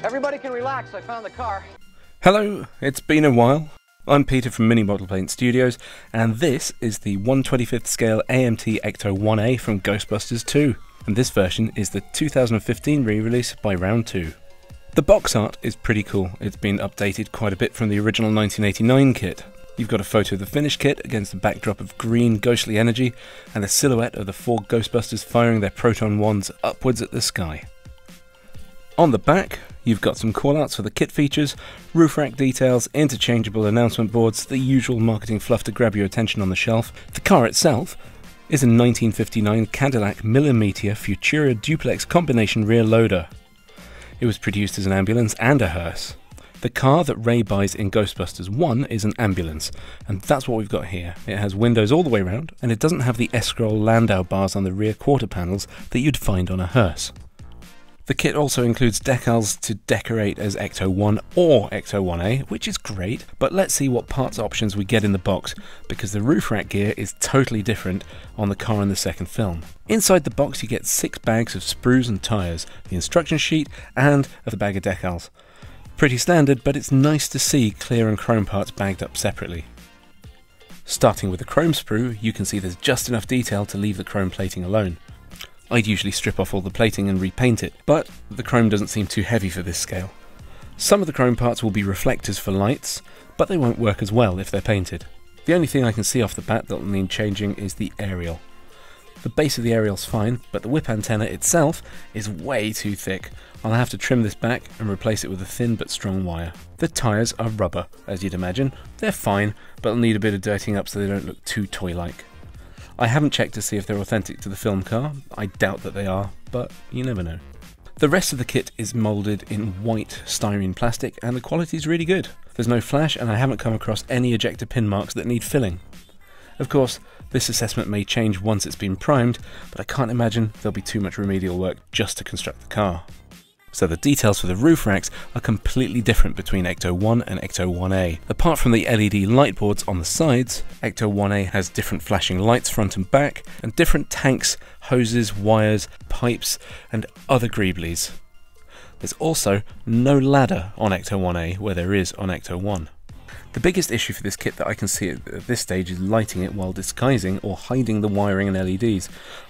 Everybody can relax, I found the car. Hello, it's been a while. I'm Peter from Mini Model Paint Studios, and this is the 1/25th scale AMT Ecto 1A from Ghostbusters 2, and this version is the 2015 re-release by Round 2. The box art is pretty cool. It's been updated quite a bit from the original 1989 kit. You've got a photo of the finished kit against a backdrop of green ghostly energy, and a silhouette of the 4 Ghostbusters firing their proton wands upwards at the sky. On the back, you've got some callouts for the kit features, roof rack details, interchangeable announcement boards, the usual marketing fluff to grab your attention on the shelf. The car itself is a 1959 Cadillac Millimeter Futura duplex combination rear loader. It was produced as an ambulance and a hearse. The car that Ray buys in Ghostbusters 1 is an ambulance, and that's what we've got here. It has windows all the way around, and it doesn't have the S-scroll Landau bars on the rear quarter panels that you'd find on a hearse. The kit also includes decals to decorate as Ecto 1 or Ecto 1A, which is great, but let's see what parts options we get in the box, because the roof rack gear is totally different on the car in the second film. Inside the box you get 6 bags of sprues and tyres, the instruction sheet, and a bag of decals. Pretty standard, but it's nice to see clear and chrome parts bagged up separately. Starting with the chrome sprue, you can see there's just enough detail to leave the chrome plating alone. I'd usually strip off all the plating and repaint it, but the chrome doesn't seem too heavy for this scale. Some of the chrome parts will be reflectors for lights, but they won't work as well if they're painted. The only thing I can see off the bat that'll need changing is the aerial. The base of the aerial's fine, but the whip antenna itself is way too thick. I'll have to trim this back and replace it with a thin but strong wire. The tyres are rubber, as you'd imagine. They're fine, but they'll need a bit of dirtying up so they don't look too toy-like. I haven't checked to see if they're authentic to the film car. I doubt that they are, but you never know. The rest of the kit is moulded in white styrene plastic, and the quality's really good. There's no flash, and I haven't come across any ejector pin marks that need filling. Of course, this assessment may change once it's been primed, but I can't imagine there'll be too much remedial work just to construct the car. So the details for the roof racks are completely different between Ecto 1 and Ecto 1A. Apart from the LED light boards on the sides, Ecto 1A has different flashing lights front and back, and different tanks, hoses, wires, pipes, and other greeblies. There's also no ladder on Ecto 1A where there is on Ecto 1. The biggest issue for this kit that I can see at this stage is lighting it while disguising or hiding the wiring and LEDs.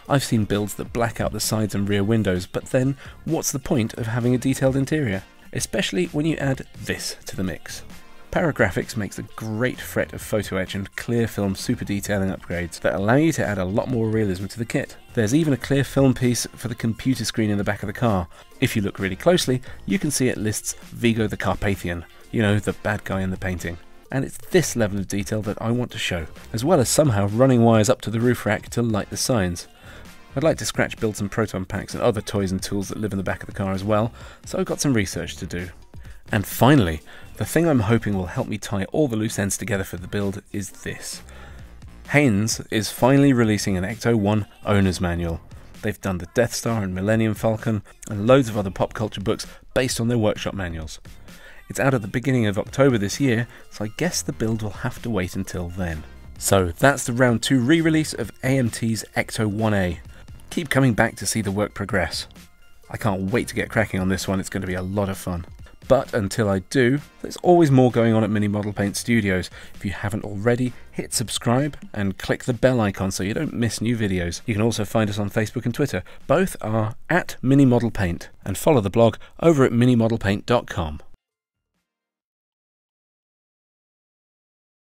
I've seen builds that black out the sides and rear windows, but then what's the point of having a detailed interior? Especially when you add this to the mix. Paragraphics makes a great fret of photo etch and clear film super detailing upgrades that allow you to add a lot more realism to the kit. There's even a clear film piece for the computer screen in the back of the car. If you look really closely, you can see it lists Vigo the Carpathian, you know, the bad guy in the painting. And it's this level of detail that I want to show, as well as somehow running wires up to the roof rack to light the signs. I'd like to scratch build some proton packs and other toys and tools that live in the back of the car as well, so I've got some research to do. And finally, the thing I'm hoping will help me tie all the loose ends together for the build is this. Haynes is finally releasing an Ecto 1 owner's manual. They've done the Death Star and Millennium Falcon and loads of other pop culture books based on their workshop manuals. It's out at the beginning of October this year, so I guess the build will have to wait until then. So that's the Round 2 re-release of AMT's Ecto 1A. Keep coming back to see the work progress. I can't wait to get cracking on this one, it's going to be a lot of fun. But until I do, there's always more going on at Mini Model Paint Studios. If you haven't already, hit subscribe and click the bell icon so you don't miss new videos. You can also find us on Facebook and Twitter. Both are @MiniModelPaint, and follow the blog over at minimodelpaint.com.